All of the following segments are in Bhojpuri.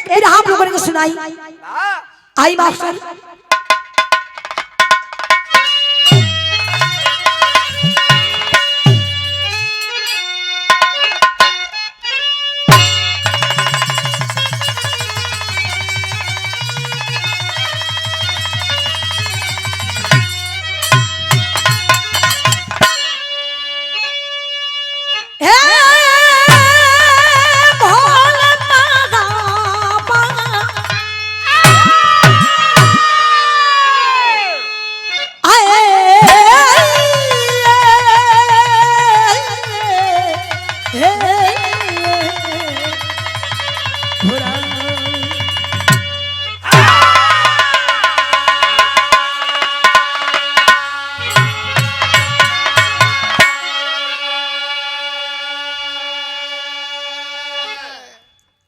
एक बिरहा आप लोगों ने सुनाई। आई मास्टर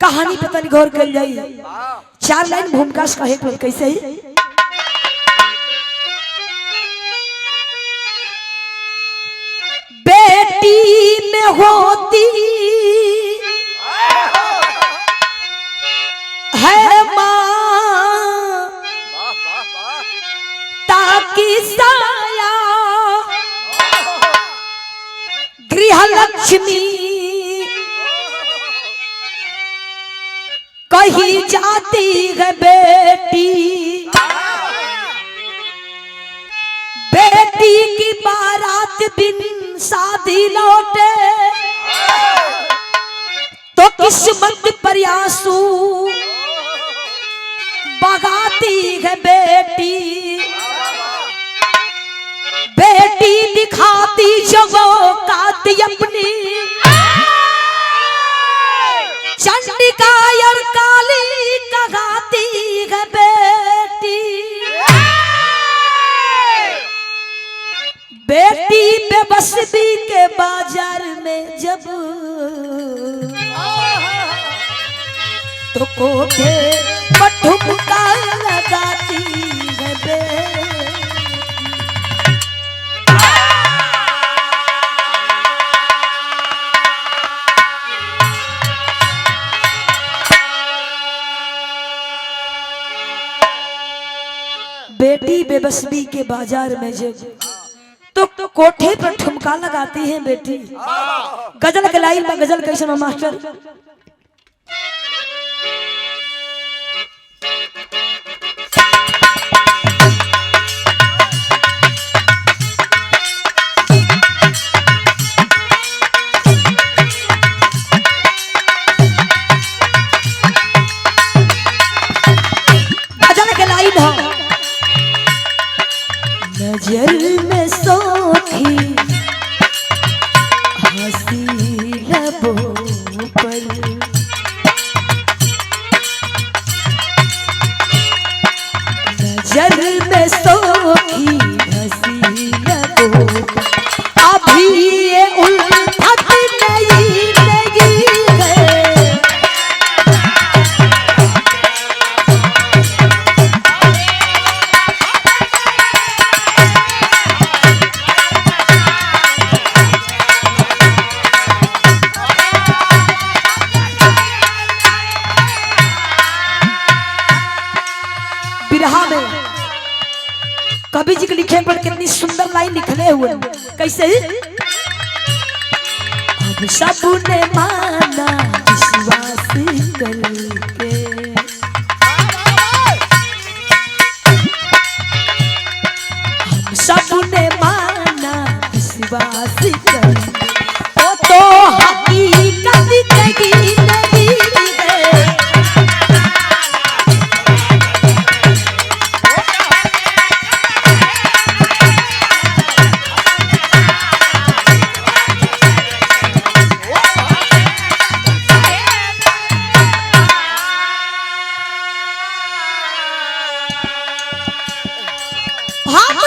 कहानी पता नहीं गौर कर जाई। 4 लाइन भूमिका कहे तो कैसे ही बेटी में होती है मां ताकि साया गृह लक्ष्मी कही जाती है बेटी। बेटी की बारात बिन शादी लौटे तो किस्मत पर आंसू बगाती है बेटी। बेटी दिखाती जगह काती अपनी चंडिका और काली कगाती है बेटी। बेटी बेबसी के बाजार में जब तो कोठे पठुका लगाती है बेटी। बेटी बेबसी के बाजार में जब तो कोठे पर ठुमका लगाती है बेटी। गजल के लाइन में गजल कैसे हो मास्टर। गजल के लाइन हो नजर में सोखी हंसी लबों पर नजर में सोखी हंसी लबों पर अभी ये उल्फत नहीं लगी है। बिरहा में कवि जी के लिखे पर कितनी सुंदर लाइन लिखले हुए कैसे अब सबने माना विश्वास करके हम सबने माना विश्वास करके वो तो हकीकत नहीं है।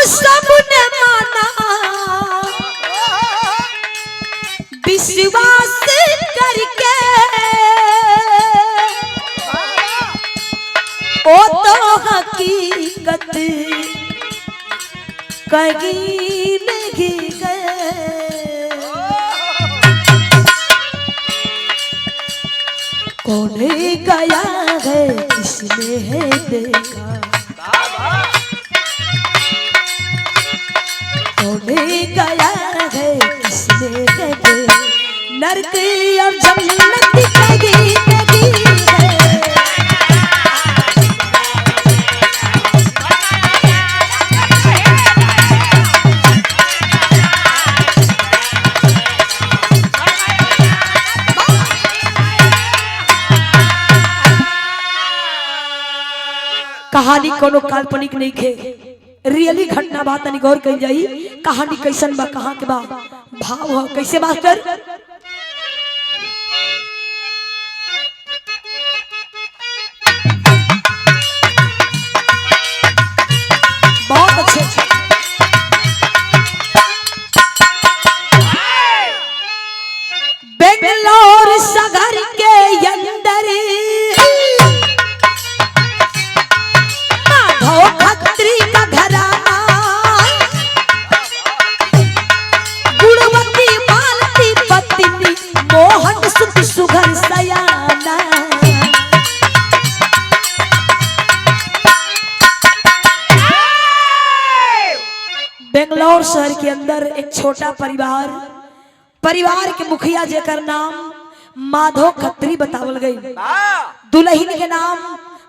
सबने माना विश्वास करके ओ तो हकीकत कहीं नहीं गए। कौन गया है किसने है देखा, तोड़े गया है किसने है देखा, नरक और जन्नत कगी कगी है। कहानी कोनो काल्पनिक नहीं खे, रियली घटना बात नहीं, गौर करी जाई। कहानी कैसन बा, कहाँ के बा, भाव हो कैसे मास्टर। बहुत अच्छे। बेंगलोर शहर के अंदर खत्री का घराना, गुणवती मालती पत्नी मोहन सुत सुघर सयाना। बेंगलोर शहर के अंदर एक छोटा परिवार के मुखिया जेकर नाम माधव खत्री बतावल गई, दुल्हन के नाम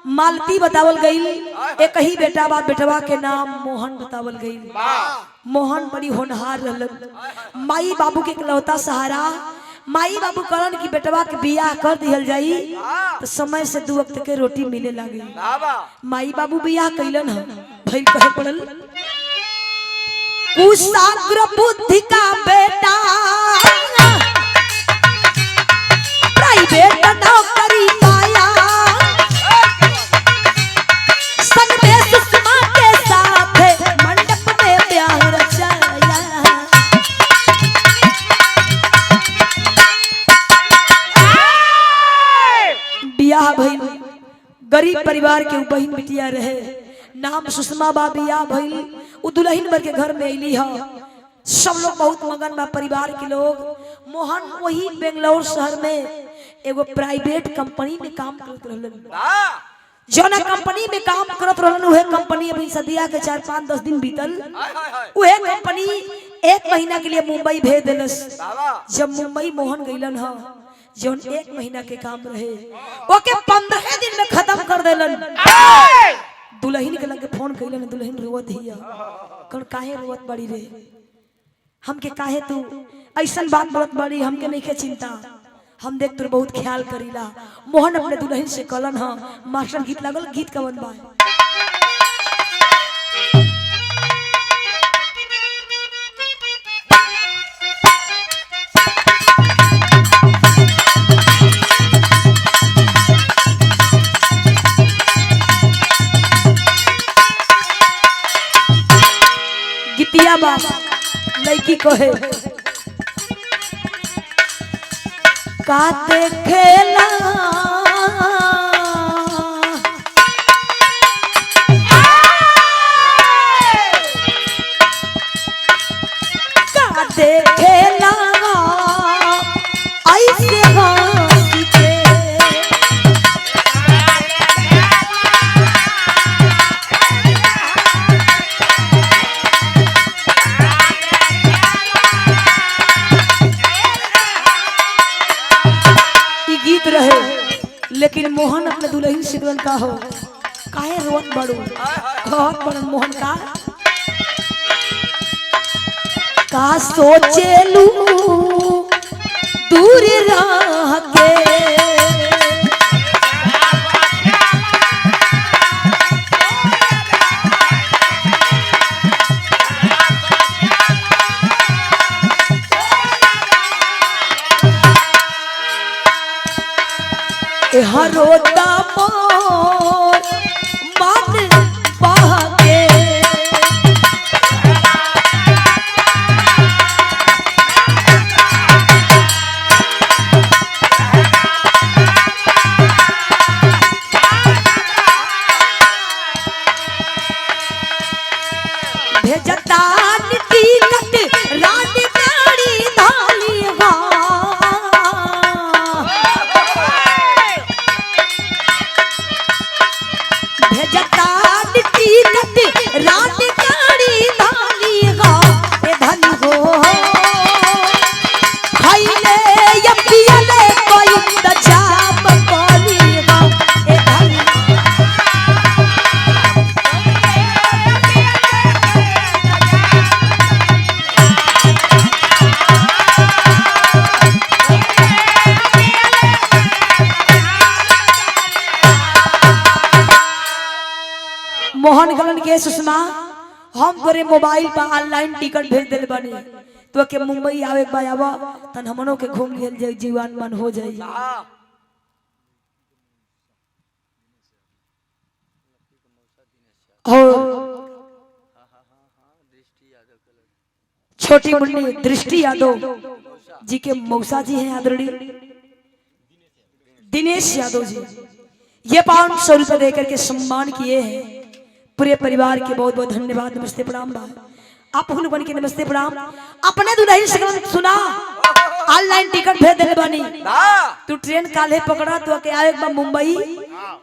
मालती बतावल गई, एक ही बेटा बा, बेटवा के नाम मोहन बतावल गई। मोहन बड़ी होनहार रहलन, माई बाबू के इकलौता सहारा। माई बाबू कहलन कि बेटवा के बियाह कर दिहल जाई तो समय से 2 वक्त के रोटी मिले लगी। माई बाबू बियाह कैलन है, भइल कहे पड़ल कुशाग्र बुद्धि का बेटा, प्राइवेट नौकरी पाया, गरीब परिवार के बहन बिटिया रहे, नाम सुषमा बा, बियाह भइल, उ दुल्हन भर के घर में अली है। सब लोग बहुत मगन बा, परिवार के लोग। मोहन वही बेंगलोर शहर में एगो प्राइवेट कंपनी में काम करत रहलन। जौना कंपनी में काम करत रहलन उहे कंपनी अभी सदिया के 4-5-10 दिन बीतल, उहे कंपनी 1 महीना के लिए मुंबई भेज देलस। जब मुंबई मोहन गइलन ह, जौन 1 महीना के काम रहे ओके 15 दिन में खत्म कर देलन। दुल्हन के लगे फोन कैलन, दुल्हन रोवत हिया, कौन काहे रोवत बड़ी रे, हमके काहे तू ऐसन बात बोलत बड़ी, हमके नहीं के चिंता, हम देख तोर बहुत ख्याल करीला। मोहन अपने दुल्हन से कहलन ह, मास्टर गीत लागल, गीत कवन बा। गीतिया बा लड़की कहे का देखेला का देखेला ऐसे हंस के, गीत रहे। लेकिन मोहन अपने दुल्हन से का हो, काहे रोत बड़ू, बहुत बड़न मोहन का सोचेलू दूर रह के, रोता मोर मन बहके, भेजता टिकट रानी गाड़ी धाली मोहन गलन के सुषमा हम तोरे मोबाइल पर ऑनलाइन टिकट भेज दिल बनी तो के मुंबई आवे बाबा तन हमनों के घूम लियल जाई जीवन मन हो जाई। और छोटी मुन्नी दृष्टि यादव जी के मौसा जी हैं आदरणीय दिनेश यादव जी, ये 500 रुपए देकर के सम्मान किए हैं। पूरे परिवार के बहुत बहुत धन्यवाद। नमस्ते प्रणाम भाई, आप हुन बन के नमस्ते प्रणाम। अपने दुल्हन से सुना ऑनलाइन टिकट भेज दिले बानी तू ट्रेन काले पकड़ा तो के आए मुंबई।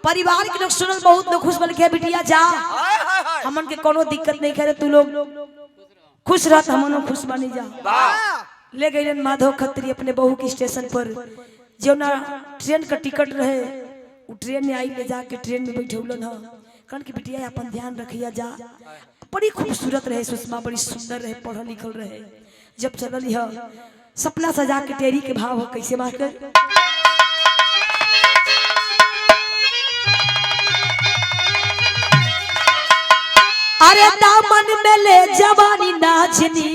परिवार के लोग सुनल बहुत लोग खुश बन के बिटिया जा हमन के कोनो दिक्कत नहीं करे, तू लोग खुश रहत हमनो खुश बनी जा। ले गए माधव खत्री अपने बहू की स्टेशन पर जो ना ट्रेन का टिकट रहे वो ट्रेन में आई ले जाके ट्रेन में बैठौलन ह कन की बिटिया अपन ध्यान रखिया जा। बड़ी खूबसूरत रहे सुषमा, बड़ी सुंदर रहे, पढ़ल लिखल रहे। जब चलल ह सपना सजा के टेरी के भाव हो कैसे मास्टर। अरे दामन में ले जवानी नाजनी,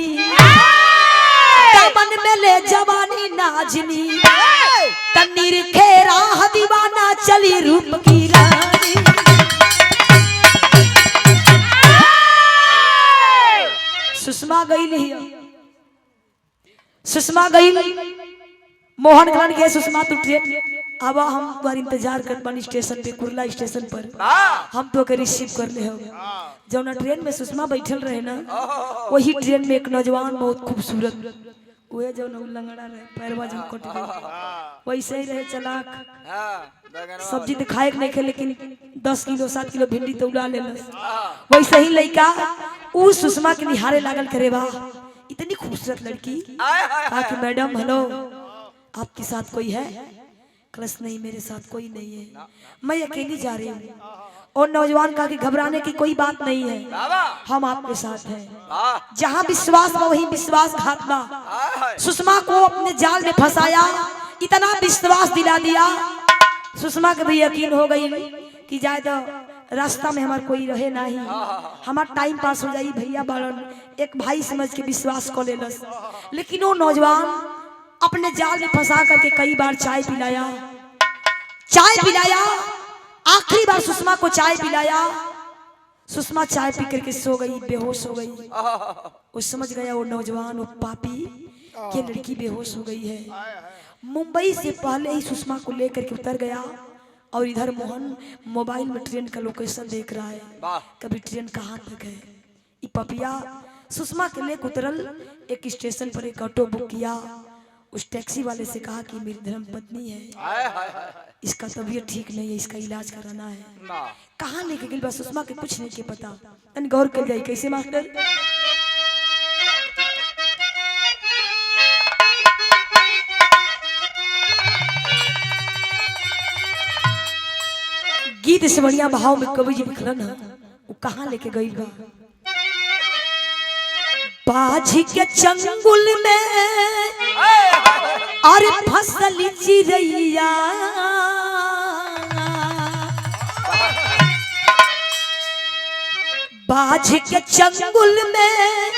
दामन में ले जवानी नाजनी, तन्नीर खेरा दीवाना चली रूप की रानी। सुषमा गई सुषमा गई मोहन गलन के सुषमा तू ट्रेन अब हम तुम्हारी इंतजार कर बनी स्टेशन पे, कुर्ला स्टेशन पर हम तो के रिसीव कर ले हो। जब ना ट्रेन में सुषमा बैठल रहे ना वही ट्रेन में एक नौजवान बहुत खूबसूरत वह जो लंगड़ा रहे पैरवा जो कट गए वैसे ही रहे चलाक, सब्जी तो खाए नहीं खे लेकिन 10 किलो 7 किलो भिंडी तो उड़ा ले। वैसे ही लड़का उ सुषमा के निहारे लागल करे बा इतनी खूबसूरत लड़की। कहा कि मैडम हेलो आपके साथ कोई है? क्लस नहीं मेरे साथ कोई नहीं है, मैं अकेली जा रही हूँ। और नौजवान कहा कि घबराने की कोई बात नहीं है, हम आपके साथ हैं। जहाँ विश्वास बा वही विश्वासघात बा। सुषमा को अपने जाल में फंसाया, इतना विश्वास दिला दिया सुषमा के भी यकीन हो गई कि जाए तो रास्ता में हमार कोई रहे नहीं, हमार टाइम पास हो जाई। भैया बारन एक भाई समझ के विश्वास को लेलस। लेकिन वो नौजवान अपने जाल में फंसा करके कई बार चाय पिलाया, आखिरी बार सुषमा को चाय पिलाया। सुषमा चाय पी करके सो गई, बेहोश हो गई। वो समझ गया वो नौजवान वो पापी कि लड़की बेहोश हो गई है। मुंबई से पहले ही सुषमा को लेकर के उतर गया और इधर मोहन मोबाइल में ट्रेन का लोकेशन देख रहा है, कभी ट्रेन कहाँ तक है। ये पपिया सुषमा के लेकर उतरल, एक स्टेशन पर एक ऑटो बुक किया। उस टैक्सी वाले से कहा कि मेरी धर्म पत्नी है, इसका तबीयत ठीक नहीं है, इसका इलाज कराना है। कहाँ लेके गई बस सुषमा के कुछ नहीं के पता। तन गौर कर जाए कैसे मास्टर। गीत से बढ़िया भाव में कवि जी लिखलन है, वो कहाँ लेके गई बा। बाजी के चंगुल में अरे फसल चिड़ैया, बाज के चंगुल में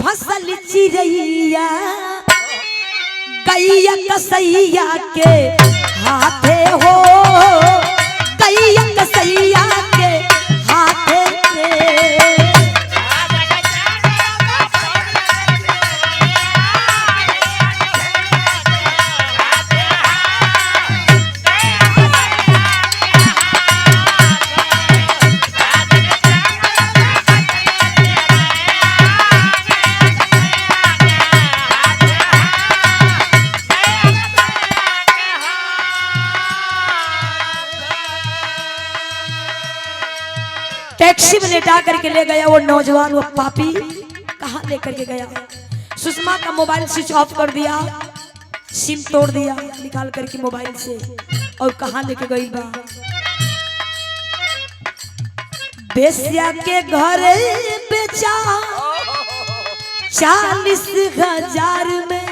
फसल चिड़ैया, गैया कसैया के हाथे हो, गैया कसैया के हाथे टैक्सी में लेटा करके ले गया वो नौजवान, वो पापी कहाँ लेकर के गया। सुषमा का मोबाइल स्विच ऑफ कर दिया, सिम तोड़ दिया निकाल करके मोबाइल से, और कहाँ लेके गई बा। बेसिया के घर बेचा 40,000 में,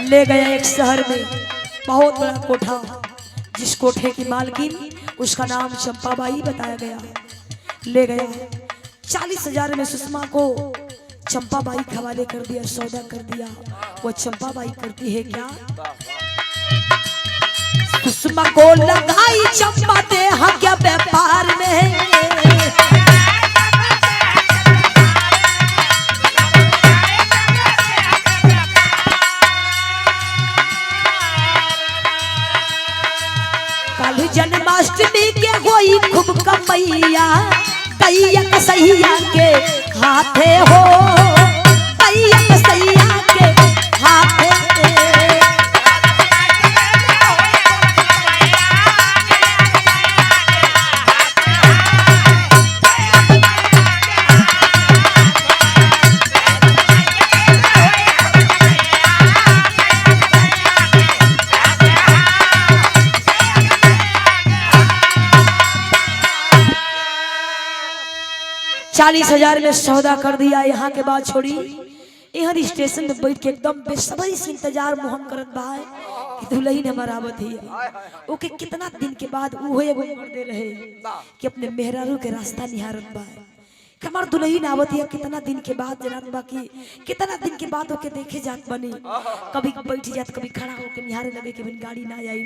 ले गया एक शहर में बहुत बड़ा कोठा, जिस कोठे की मालकिन उसका नाम चंपाबाई बताया गया। ले गया 40,000 में सुषमा को चंपाबाई के हवाले कर दिया, सौदा कर दिया। वो चंपाबाई करती है क्या, सुषमा को लगाई चंपा दे हाँ क्या व्यापार में। काली जन्माष्टमी के होई खूब कमैया, कैया कसैया के हाथे हो, कैया कसैया के हाथे। चालीस 40,000 में सौदा कर दिया। यहाँ के बाद छोड़ी, यहाँ स्टेशन में बैठ के एकदम बेसब्री से इंतजार मोहन करत बा कि दुल्हन हमारा आवत है। ओके कितना दिन के बाद वो एगो मर्दे रहे कि अपने मेहरारू के रास्ता निहारत बा, हमार दुल्हन आवत है। कितना दिन के बाद जनत बा कि कितना दिन के बाद ओके देखे जात बनी, कभी बैठ जात कभी खड़ा होके निहारे लगे कि गाड़ी ना आई।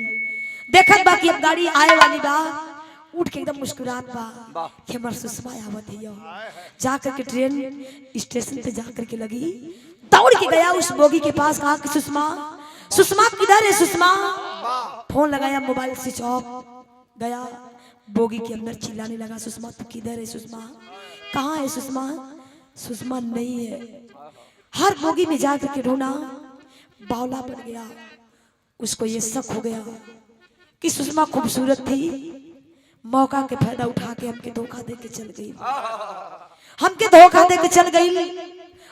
देखत बा कि अब गाड़ी आए वाली बा, उठ के एकदम मुस्कुरात बा कि हमार सुषमा आवत है। जाकर के ट्रेन स्टेशन पे जाकर के लगी, दौड़ के गया उस बोगी के पास, कहा कि सुषमा, सुषमा किधर है सुषमा। फोन लगाया, मोबाइल स्विच ऑफ। गया बोगी के अंदर चिल्लाने लगा, सुषमा तू किधर है सुषमा, कहाँ है सुषमा। सुषमा नहीं है। हर बोगी में जाकर के ढूंढा, बावला बन गया। उसको ये शक हो गया कि सुषमा खूबसूरत थी, मौका के फायदा उठा के हमके धोखा दे के चल गई, हमके धोखा दे के चल गई।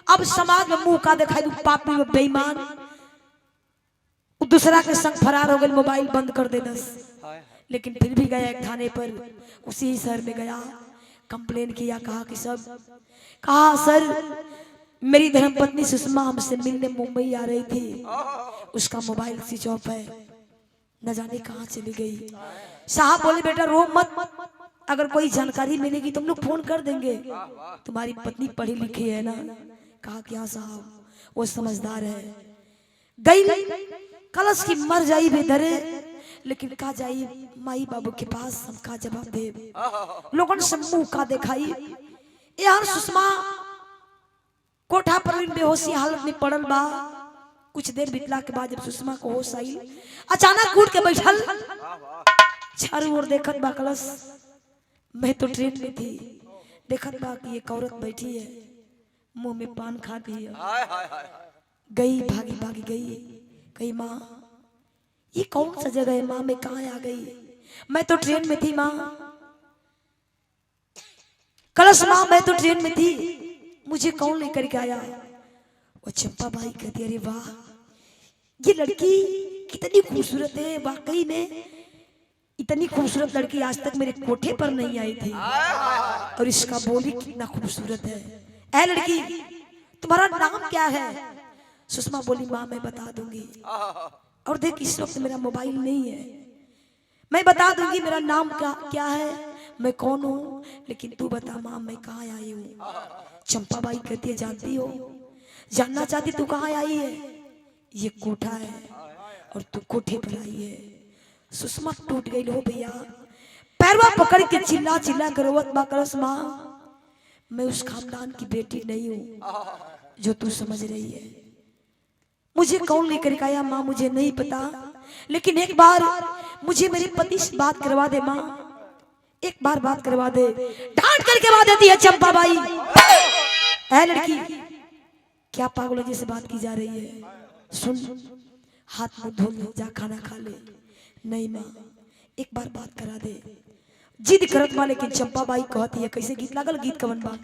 अब समाज में मुंह का दिखाई, पापी व बेईमान, दूसरा के संग फरार हो गए, मोबाइल बंद कर दे दस। लेकिन फिर भी गया एक थाने पर, उसी शहर में गया, कंप्लेन किया। कहा कि सब, कहा सर मेरी धर्मपत्नी सुषमा हमसे मिलने मुंबई आ रही थी, उसका मोबाइल स्विच ऑफ है, न जाने कहाँ चली गई। साहब बोले बेटा रो मत, अगर कोई जानकारी मिलेगी तुम लोग फोन कर देंगे, तुम्हारी पत्नी पढ़ी लिखी है ना। कहा क्या साहब, वो समझदार है। गई कलश की मर जाई बेदरे, लेकिन कहा जाई माई बाबू के पास, हम का जवाब दे। लोगों ने मुंह का दिखाई। यार सुषमा कोठा पर बेहोशी हालत में पड़ल बा। कुछ देर बीतला के बाद जब सुषमा को होश आई, अचानक उठ के बैठल, चारों ओर देखत बा कलश। मैं तो ट्रेन में थी, देखत बा कि एक औरत बैठी है, मुंह में पान खा गई है। गई भागी भागी गई, कही माँ ये कौन सा जगह है माँ, मैं कहाँ आ गई, मैं तो ट्रेन में थी माँ। कलश माँ मैं तो ट्रेन में थी, मुझे कौन लेकर के आया। वो चंपाबाई कहती अरे वाह ये लड़की कितनी खूबसूरत है, वाकई में इतनी खूबसूरत लड़की आज तक मेरे कोठे पर नहीं आई थी, और इसका बोली कितना खूबसूरत है। ऐ लड़की तुम्हारा नाम क्या है। सुषमा बोली माँ मैं बता दूंगी, और देख इस वक्त मेरा मोबाइल नहीं है, मैं बता दूंगी मेरा नाम क्या है, मैं कौन हूँ, लेकिन तू बता माँ मैं कहाँ आई हूँ। चंपाबाई कहती है जानती हो, जानना चाहती तू कहाँ आई है, ये कोठा है और तू कोठे पर आई है। सुषमा टूट गई हो भैया, पैरवा पकड़ के चिल्ला चिल्ला करवत माँ करस माँ मैं उस खानदान की बेटी नहीं हूँ जो तू समझ रही है। मुझे कौन लेकर आया माँ मुझे नहीं पता, लेकिन एक बार मुझे मेरे पति से बात करवा दे माँ, एक बार बात करवा दे। डांट करके बात देती है चंपाबाई। ऐ लड़की क्या पागलों जैसे बात की जा रही है, सुन हाथ मुंह धो ले, जा खाना खा ले। नहीं माँ एक बार बात करा दे। जिद करत माँ, लेकिन चंपाबाई कहती है कैसे गीत लागल, गीत कवन बा।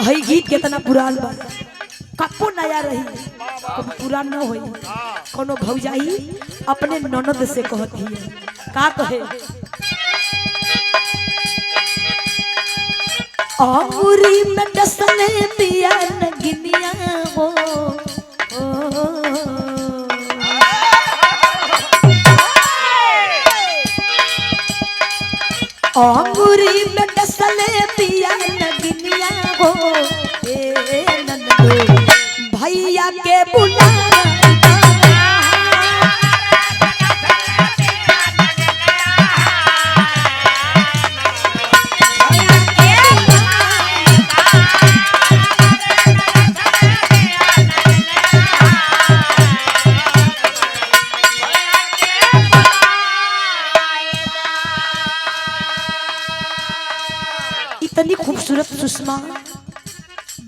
हई गीत कितना पुरान बा, कपो नया रही कभी पुरान न होई। कोनो भौजाई अपने ननद से कहती है, का कहे अंगूरी में डसले पिया नगिनिया हो अंगूरी में डसले पिया नगिनिया हो ए नंदो भैया के बुला इतनी खूबसूरत सुषमा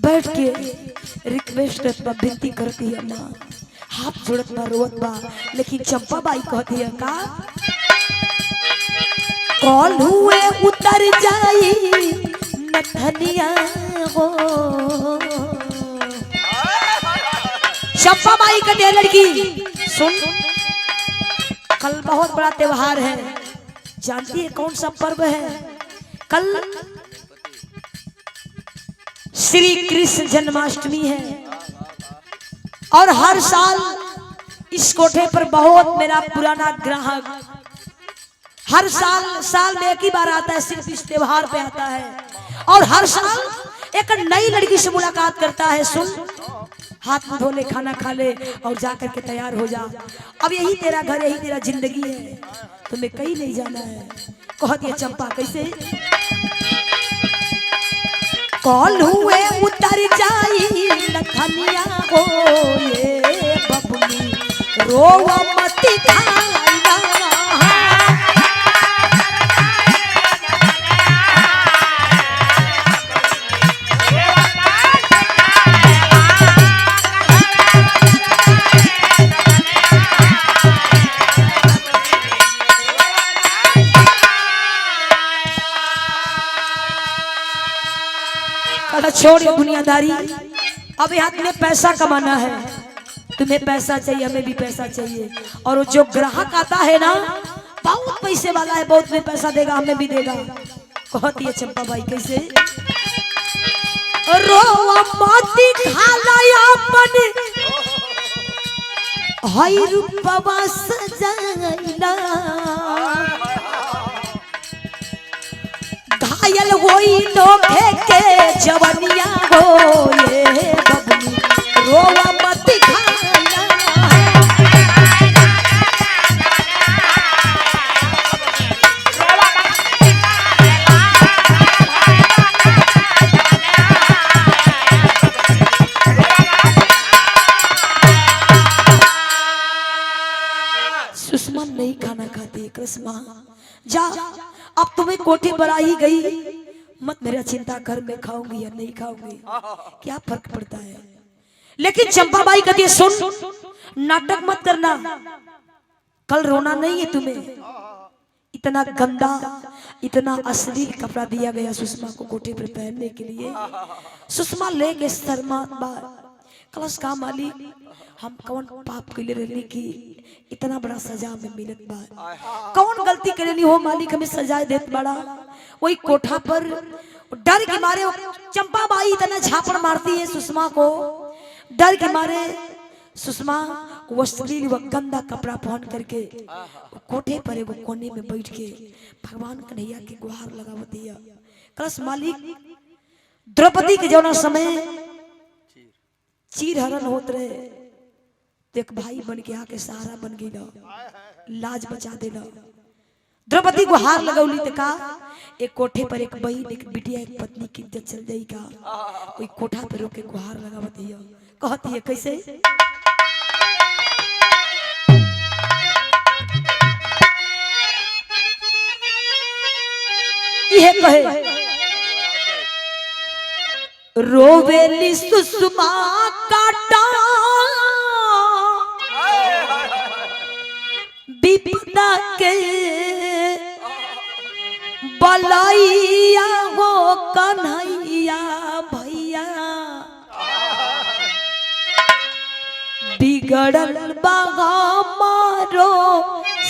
बैठ के रिक्वेस्ट करत बा, विनती करती है माँ, हाथ जोड़त बा, रोवत बा, लेकिन चंपा बाई कहती है का कॉल हुए उतर जाई नथनिया हो। चंपा बाई कहती है लड़की सुन, कल बहुत बड़ा त्योहार है, जानती है कौन सा पर्व है? कल श्री कृष्ण जन्माष्टमी है और हर साल इस कोठे पर बहुत मेरा पुराना ग्राहक हर साल में एक ही बार आता है, सिर्फ इस त्योहार पे आता है और हर साल एक नई लड़की से मुलाकात करता है। सुन, हाथ मुंह धो ले, खाना खा ले और जाकर के तैयार हो जा, अब यही तेरा घर, यही तेरा जिंदगी है, तुम्हें कहीं नहीं जाना है। कहती है चंपा कैसे? कॉल हुए उतर जाई नथनिया हो ये बबनी रोवा मती खाना। छोड़ दुनियादारी, अब हाथ में पैसा कमाना है, तुम्हें पैसा चाहिए, हमें भी पैसा चाहिए, और वो जो ग्राहक आता है ना बहुत पैसे वाला है, बहुत में पैसा देगा, हमें भी देगा। कहती है चंपा भाई कैसे? रोवा माटी खाला अपन हाय रूपवा सजाइला घायल होई लोभे के जवनिया हो ये बबनी रोवा मत खाना। सुषमा नहीं खाना खाती, कृष्णा जा, अब तुम्हें कोठी पर आई गई, मत मेरा चिंता कर, मैं खाऊंगी या नहीं खाऊंगी, क्या फर्क पड़ता है। लेकिन चंपा बाई कहती है सुन, नाटक मत करना, कल रोना नहीं है तुम्हें। इतना गंदा, इतना अश्लील कपड़ा दिया गया सुषमा को कोठी पर पहनने के लिए। सुषमा लेके शर्मा कलश का मालिक, हम कौन पाप के लिए रहने की इतना बड़ा सजा में मिलत बा, कौन गलती करेली हो मालिक, हमें सजा देत बड़ा। वही कोठा पर डर के मारे चंपा बाई इतना झापड़ मारती है सुषमा को, डर के मारे सुषमा वो अश्लील व गंदा कपड़ा पहन करके कोठे पर एगो कोने में बैठ के भगवान कन्हैया की गुहार लगावती है। कलश मालिक द्रौपदी के जौना समय चीर हरण होत रहे, एक भाई बन के आके सहारा बन गई, लाज बचा देला। द्रौपदी को हार लगौली तो का एक कोठे पर एक बहन, एक बिटिया, एक पत्नी की इज्जत चल जाई का, कोई कोठा पर रोके गुहार लगावती है। कहती है कैसे? ये कहे रोवेली सुषमा काटा विपदा के बलैया हो कन्हैया भैया, बिगड़ल बागा मारो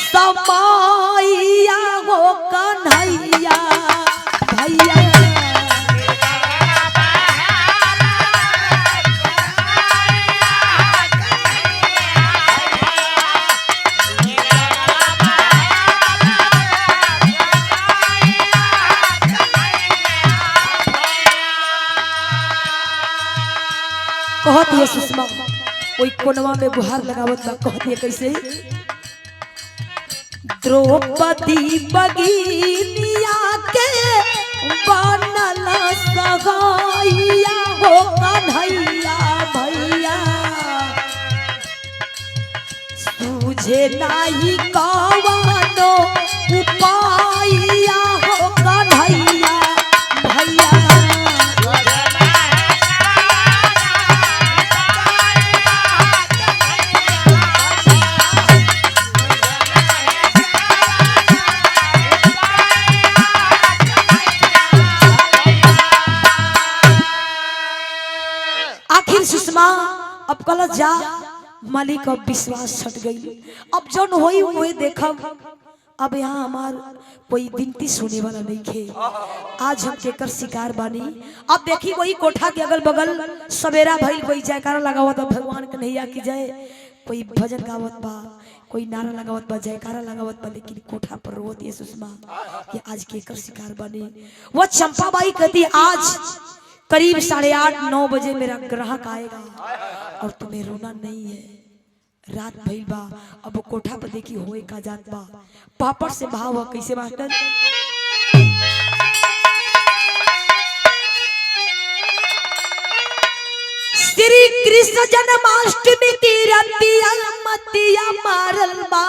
समैया हो कन्हैया भैया। ये सुषमा कोई कोनवा में गुहार लगावत बा कहती है कैसे द्रौपदी बगिनिया के बनल सगाइया हो कन्हैया भैया सूझे नाही कवनो उपाया हो कन्हैया भैया सुषमा अब कल जा मालिक अब विश्वास छट गई अब जौन होई हुए देखब अब यहाँ हमार कोई विनती सुने वाला नहीं खे आज हम केकर शिकार बानी अब देखी वही कोठा के अगल बगल सवेरा भइल कोई जयकारा लगावत बा भगवान कन्हैया की जय कोई भजन गावत बा कोई नारा लगावत बा जयकारा लगावत बा लेकिन कोठा पर रोत ये सुषमा ये आज केकर शिकार बानी वो चंपाबाई कहती आज करीब 8:30-9 बजे मेरा ग्राहक आएगा और तुम्हें रोना नहीं है रात भइल बा अब वो कोठा पर देखी होए का जात बा पापड़ से भाव है कैसे मास्टर श्री कृष्ण जन्माष्टमी की रतिया मतिया मारल बा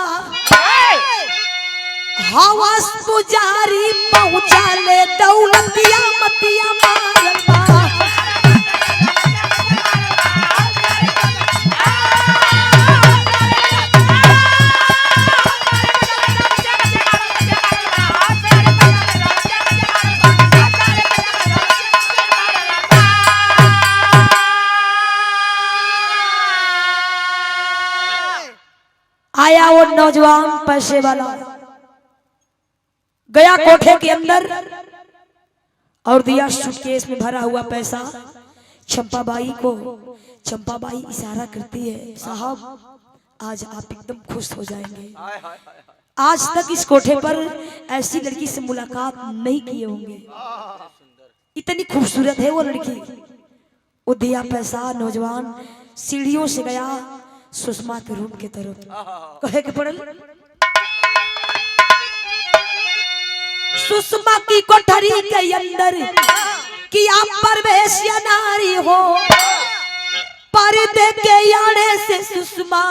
हवस पुजारी पहुंचा ले दौलतिया मतिया मारल बा आया वो नौजवान पैसे वाला गया कोठे के अंदर और दिया सूटकेस में भरा हुआ पैसा चंपाबाई को चंपाबाई इशारा करती है साहब आज आप एकदम खुश हो जाएंगे आज तक इस कोठे पर ऐसी लड़की से मुलाकात नहीं किए होंगे इतनी खूबसूरत है वो लड़की वो दिया पैसा नौजवान सीढ़ियों से गया सुषमा के रूम के तरफ कहे के पड़ल सुषमा की कोठरी के अंदर कि आप परवेश या नारी हो पर्दे के आड़े से सुषमा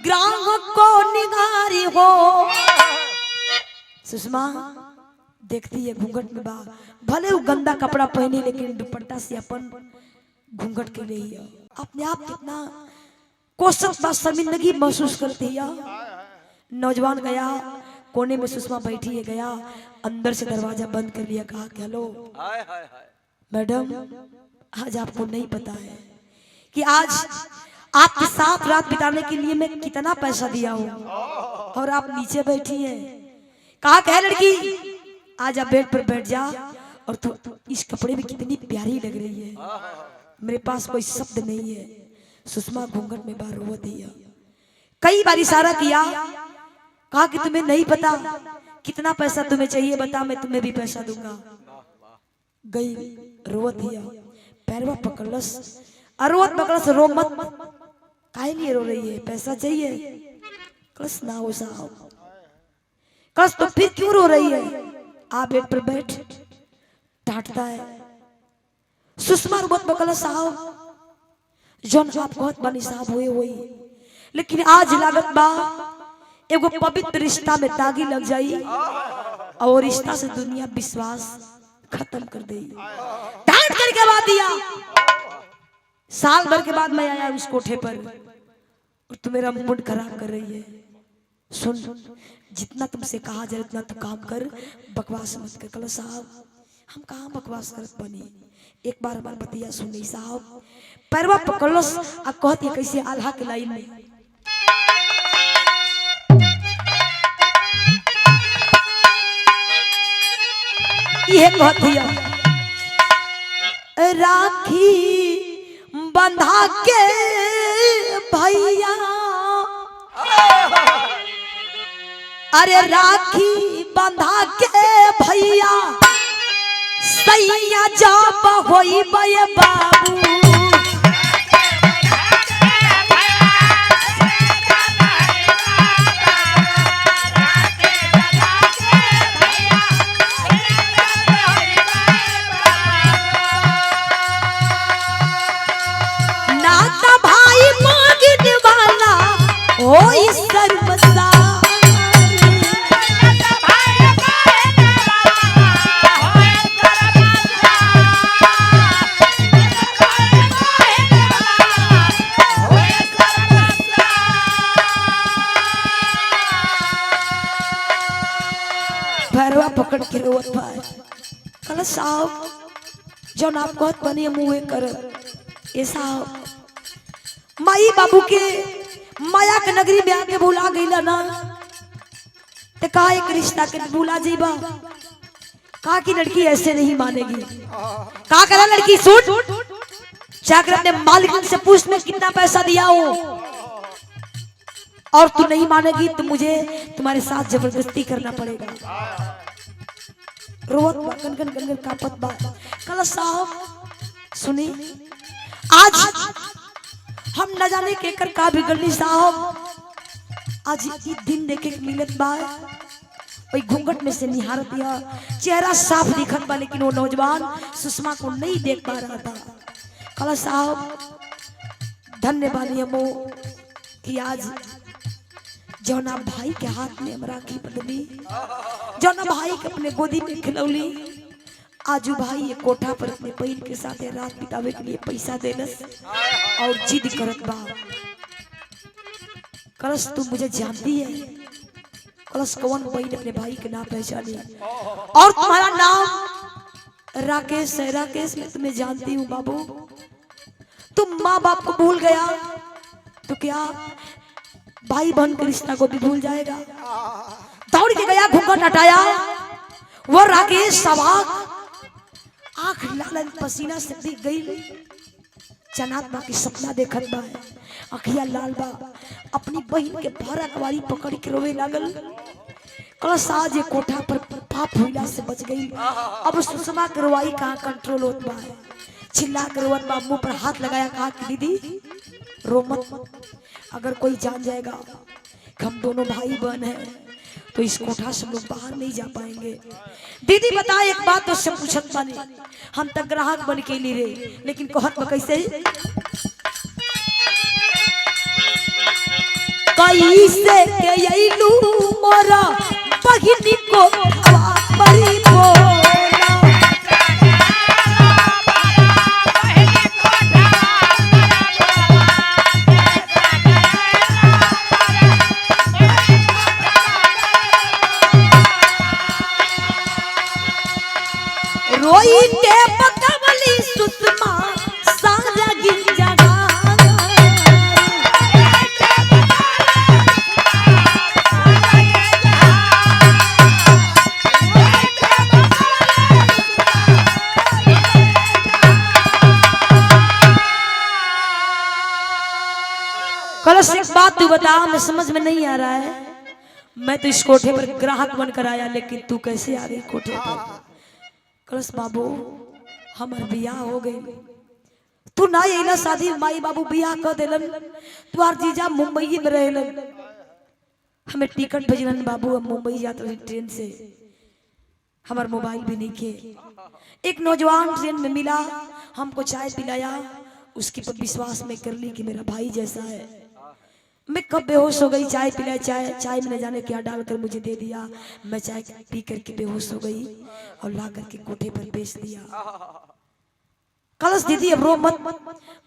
ग्राहक को निगारी हो सुषमा देखती है घूंघट में बा भले वो गंदा कपड़ा पहने लेकिन दुपट्टा से अपन घूंघट के लिए अपने आप कितना कोसत बा शर्मिंदगी महसूस करती है नौजवान गया कोने में सुषमा बैठी है गया अंदर से दरवाजा बंद कर लिया कहा कि हेलो मैडम आज आपको नहीं पता है कि आज आपके साथ रात बिताने के लिए मैं कितना पैसा दिया हूँ और आप नीचे बैठी हैं कहा कह लड़की आज आप बेड पर बैठ जा और तू इस कपड़े में कितनी प्यारी लग रही है मेरे पास कोई शब्द नहीं है सुषमा घूंघट में बार रोवत है कई बार इशारा किया कहा कि तुम्हें नहीं पता कितना पैसा तुम्हें चाहिए बता मैं तुम्हें भी पैसा दूंगा गई रोवत हिया पैरवा पकड़लस रोवत पकड़लस रो मत काहे लिए रो रही है पैसा चाहिए कस ना हो साहब कस तो फिर क्यों रो रही है आप बेड पर बैठ डांटता है सुषमा रोवत पकड़लस साहब जौन आप बहुत बनी साहब हुए हुई लेकिन आज लागत बा एगो पवित्र रिश्ता में दागी लग जाई और रिश्ता से दुनिया विश्वास खत्म कर दे डांट करके बात दिया साल भर के बाद मैं आया उस कोठे पर और तू मेरा मूड खराब कर रही है सुन जितना तुमसे कहा जाए उतना तू काम कर बकवास मत कर कल साहब हम कहाँ बकवास करत बनी एक बार हमार बतिया सुनी साहब पैरवा पकड़लस आ कहती कैसे आल्हा के लाइन में ये कहती राखी बंधा के भैया अरे राखी बंधा के भैया सैया जाब होई बे बाबू भैरवा पकड़ के रोवत बा। कहला साहब जौन आप कहत बनी मुँहे कर ए साहब माई बाबू के माया के नगरी में आके भुला गईला ना ते कहा एक रिश्ता के भुला जीबा। कहा कि लड़की ऐसे नहीं मानेगी। कहा करा लड़की सुन जाकर अपने मालिक से पूछ में कितना पैसा दिया हो और तू नहीं मानेगी तो मुझे तुम्हारे साथ जबरदस्ती करना पड़ेगा। रोवत बा गनगन गनगन कापत बा। कहला साहब सुनी आज हम न जाने के कर का बिगड़नी साहब। आज ये दिन देखे के मिलत बा वही घूंघट में से निहारत दिया चेहरा साफ दिखत बा लेकिन वो नौजवान सुषमा को नहीं देख पा रहा था। कहला साहब धन्यवाद हमो कि आज जौना भाई के हाथ में हम राखी बंधली जौना भाई के अपने गोदी में खिलौली आजू भाई ये कोठा पर अपने बहन के साथ रात बितावे के लिए पैसा देलस और जिद करत बा। कलश तू मुझे जानती है। कलश कौन बहन अपने भाई के नाम पहचानी और तुम्हारा नाम राकेश है। राकेश मैं तुम्हें जानती हूँ बाबू। तुम माँ बाप को भूल गया तो क्या भाई बहन के रिश्ता को भी भूल जाएगा। दौड़ के गया घूंघट हटाया वो राकेश सवाक आंख लाल पसीना से दिख गई। जनात बा की सपना देखत बा अखिया लाल बा अपनी बहन के भारा कवारी पकड़ के रोवे लागल। कलश आज ये कोठा पर पाप हुईला से बच गई। अब सुषमा के रोवाई कहाँ कंट्रोल होत बा। चिल्ला कर रोवत बा मुंह पर हाथ लगाया कहा कि दीदी रो मत। अगर कोई जान जाएगा कि हम दोनों भाई बहन हैं तो इस कोठा से लोग बाहर नहीं जा पाएंगे। दीदी बता एक बात तो से पूछत बानी हम तक ग्राहक बन के लिए रे लेकिन कहत बा कैसे कैसे के यलू मोरा बहिनी को बड़ी बोला। रोई के पकवली सुषमा सारा गिन जगा। कलश एक बात तू बता हमें समझ में नहीं आ रहा है। मैं तो इस कोठे पर ग्राहक बनकर आया लेकिन तू कैसे आ गई कोठे पर। कलश बाबू हमार बियाह हो गई तू ना यही शादी माई बाबू बियाह कर दिलन तुहार जीजा मुंबई में रहेलन हमें टिकट भेजलन बाबू हम मुंबई जाते रही ट्रेन से। हमार मोबाइल भी नहीं किए। एक नौजवान ट्रेन में मिला हमको चाय पिलाया उसके पर विश्वास में कर ली कि मेरा भाई जैसा है। मैं कब बेहोश हो गई चाय पिलाई चाय में न जाने क्या डालकर मुझे दे दिया। मैं चाय पी करके बेहोश हो गई और ला करके कोठे पर बेच दिया। कलश दीदी अब रो मत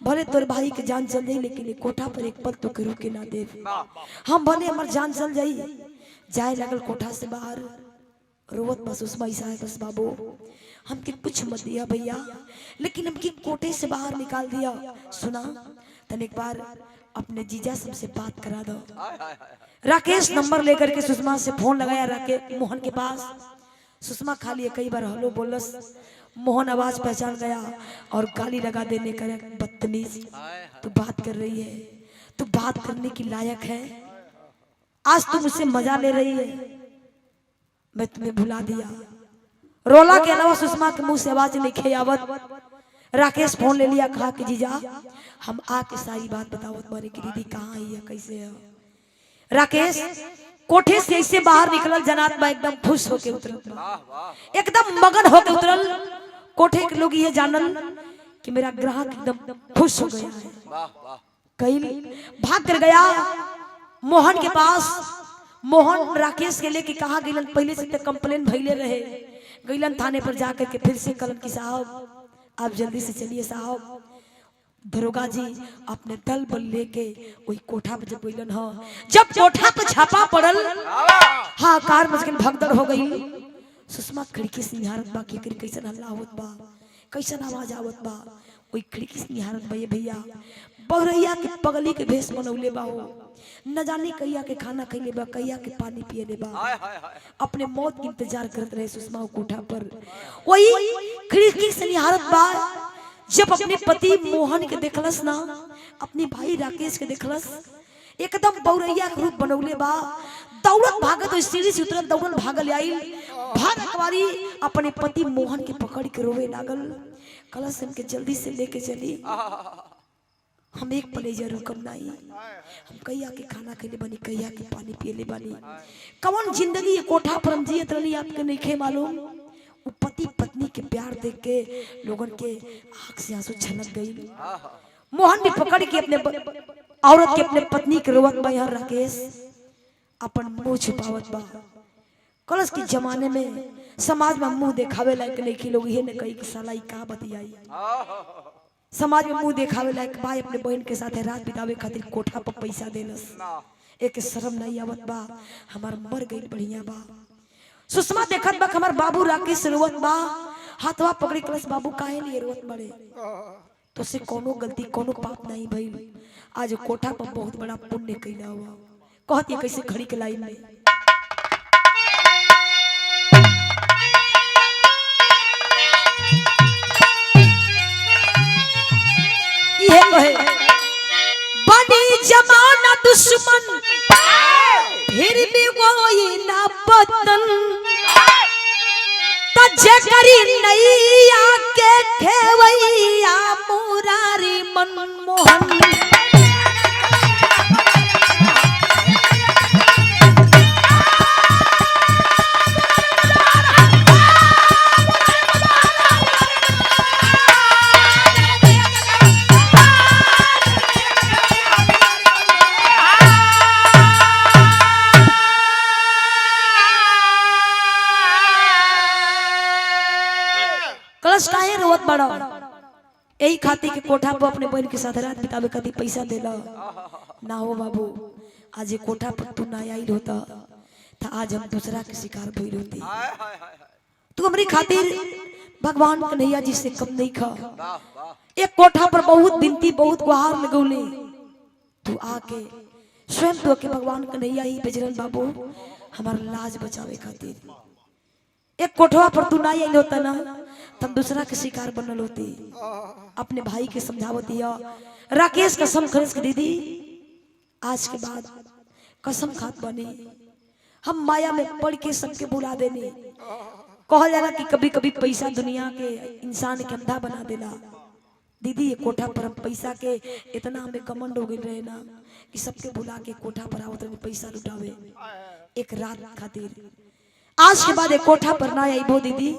भले तोरे भाई के जान चल जाई लेकिन कोठा पर एक पल तो के रुके ना दे। हम भले हमार जान चल जाई जाए लगल कोठा से बाहर रोवत बस सुषमा ईसा है बस बाबू हमके कुछ मत दिया भैया लेकिन हमके कोठे से बाहर निकाल दिया। सुना तन एक बार अपने जीजा से बात करा दो। राकेश नंबर लेकर के सुषमा से फोन लगाया राकेश मोहन के पास। सुषमा खाली कई बार हेलो बोलस मोहन आवाज पहचान गया और गाली लगा देने का बदतमीज तू बात कर रही है तू बात करने की लायक है। आज तुम मुझसे मजा ले रही है मैं तुम्हें भुला दिया। रोला के अलावा सुषमा के मुंह से आवाज नहीं आवत। राकेश फोन ले लिया कहा कि जीजा हम आके सारी बात बतावत बारे की दीदी कहाँ है कैसे है। राकेश कोठे से ऐसे बाहर निकलल जनात बा एकदम खुश होके उतरल एकदम मगन होके उतरल। कोठे के लोग ये जानल कि मेरा ग्राहक एकदम खुश हो गया है। कहीं भाग कर गया मोहन के पास। मोहन राकेश के लेके कहा गईलन पहले से कंप्लेन भइले रहे गईलन थाने पर जाकर के फिर से कलन की साहब आप जल्दी से चलिए साहब। दरोगा जी अपने दल बल लेके वही कोठा पर जब गईलन जब कोठा पर छापा पड़ल हाहाकार मच गई भगदड़ हो गई। सुषमा खिड़की से निहारत बा कि कैसन हल्ला होत बा, कैसन आवाज आवत बा। कोई खिड़की से निहारत बा ये भैया बहुरैया के पगली के भेष बनौले बा हो, न जाने कहिया के खाना खइले बा, कहिया के पानी पिए बा। अपने मौत की इंतजार करत रहे सुषमा कोठा पर। वही खिड़की से निहारत बा, जब अपने पति मोहन के देखलस ना, अपने भाई राकेश के देखलस, एकदम बहुरैया के रूप बनौले बा। दौड़त भागत तो सीढ़ी से उतरत दौड़त भागल आई, भागत वाली अपने पति मोहन के पकड़ के रोवे लागल। कलश इनके जल्दी से लेके चली, हम एक पले जरूर कम नहीं, हम कहिया के खाना खइले बनी, कहिया के पानी पियले बनी। कौन जिंदगी कोठा पर हम जियत रही आपके नहीं खे मालूम। वो पति पत्नी के प्यार देख के लोगन के आंख से आंसू छलक गई। मोहन भी पकड़ के अपने औरत के अपने पत्नी के रोवत बा। यहाँ राकेश अपन मुंह छुपावत बा। कलश के जमाने में समाज में मुंह देखावे लायक नहीं कि लोग ये न कही कि साला का बतियाई। समाज में मुंह देखावे लायक भाई अपने बहन के साथ रात बितावे खातिर कोठा पर पैसा देलस, एक शर्म नहीं आवत बा। हमार मर गई बढ़िया बा। सुषमा देखत बा हमार बाबू राकेश रोवत बा, हाथवा पकड़ी कलश बाबू काहे लिए रोवत बड़े, तो से कोनो गलती कोनो पाप नहीं भइल। आज कोठा पर बहुत बड़ा पुण्य कैला हुआ। कहती कैसे खड़ी के लाइन में ये कहे बनी जमाना दुश्मन फिर भी कोई ना बदन, तजे करी नैया के खेवैया मुरारी मनमोहन। कलश काहे रोवत बड़ा, यही खाती के कोठा पर अपने बहन के साथ रात बितावे कदी पैसा देला ना हो बाबू। आज ये कोठा पर तू ना आई होता था, आज हम दूसरा के शिकार भइल होती। तू हमारी खातिर भगवान कन्हैया जी से कम नहीं खा। एक कोठा पर बहुत बिनती बहुत गुहार लगौले, तू आके स्वयं तो के भगवान कन्हैया ही बजरंग बाबू हमार लाज बचावे खातिर। एक कोठवा पर तू ना आई होता ना, तब दूसरा के शिकार बनल होती। अपने भाई के समझावती राकेश कसम खरीद के दीदी आज के बाद कसम खात बनी, हम माया में पड़ के सबके बुला देने। कहल जाला कि कभी कभी पैसा दुनिया के इंसान के अंधा बना देला। दीदी ये कोठा पर हम पैसा के इतना हमें कमंड हो गई रहे ना कि सबके बुला के कोठा पर आवत रहे पैसा लुटावे एक रात खातिर। आज के बाद एक कोठा पर ना आई वो दीदी।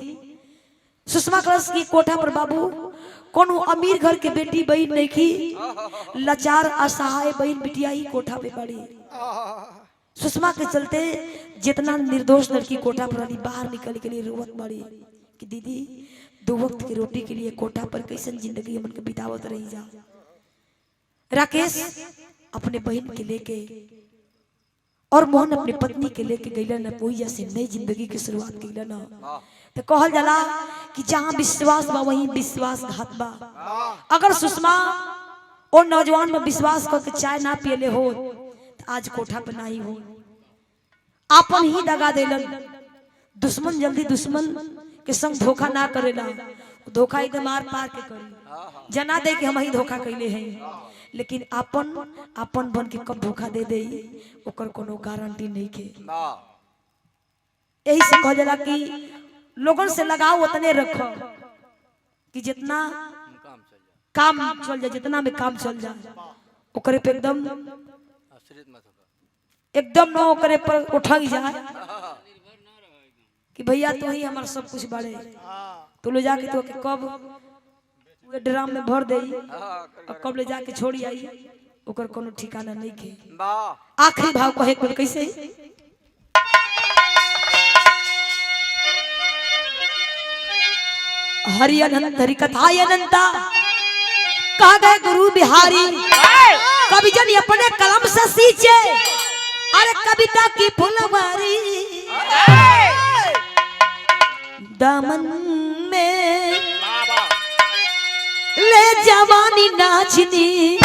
सुषमा कलश की कोठा पर बाबू कोनो अमीर घर के बेटी बहन नहीं की, लाचार असहाय बहन बिटिया ही कोठा पे पड़ी। सुषमा के चलते जितना निर्दोष लड़की कोठा पर वाली बाहर निकल के लिए रोवत पड़ी कि दीदी 2 वक्त की रोटी के लिए कोठा पर कैसन जिंदगी हमन के बितावत रही जा। राकेश अपने बहन के लेके और मोहन अपनी पत्नी के लेके गईलन, वही जैसे नई जिंदगी की शुरुआत कईलन। तो कहल जाला कि जहाँ विश्वास बा वहीं विश्वासघात बा। अगर सुषमा और नौजवान में विश्वास करके चाय ना पियले हो तो आज कोठा पर नहीं हो। आपन ही दगा देलन। दुश्मन जल्दी दुश्मन के संग धोखा ना करेला, धोखा एकदम मार पार के करी, जना दे कि हम ही धोखा कैले हैं। लेकिन अपन बन के कब धोखा दे दे ओकर कोनो गारंटी नहीं के। यही से कहल जाला कि लोगन से लगाव उतने रखो कि जितना काम चल जाए, जितना में काम चल जाए ओकरे पे एकदम न ओकरे पर उठा जाए कि भैया तू ही हमारा सब कुछ बाड़े, तू ले जाके तो कब ड्राम में भर दे और कब ले जाके छोड़ी आई ओकर कोनो ठिकाना नहीं के। आखिरी भाव कहे कुल कैसे हरि अनंत हरि कथाय अनंता कह गए गुरु बिहारी। कवि जन अपने कलम से सींचे अरे कविता की फुलवारी। दामन में ले जवानी नाचनी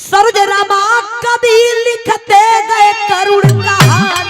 सरोज रामा कभी लिखते गए करुण कहानी।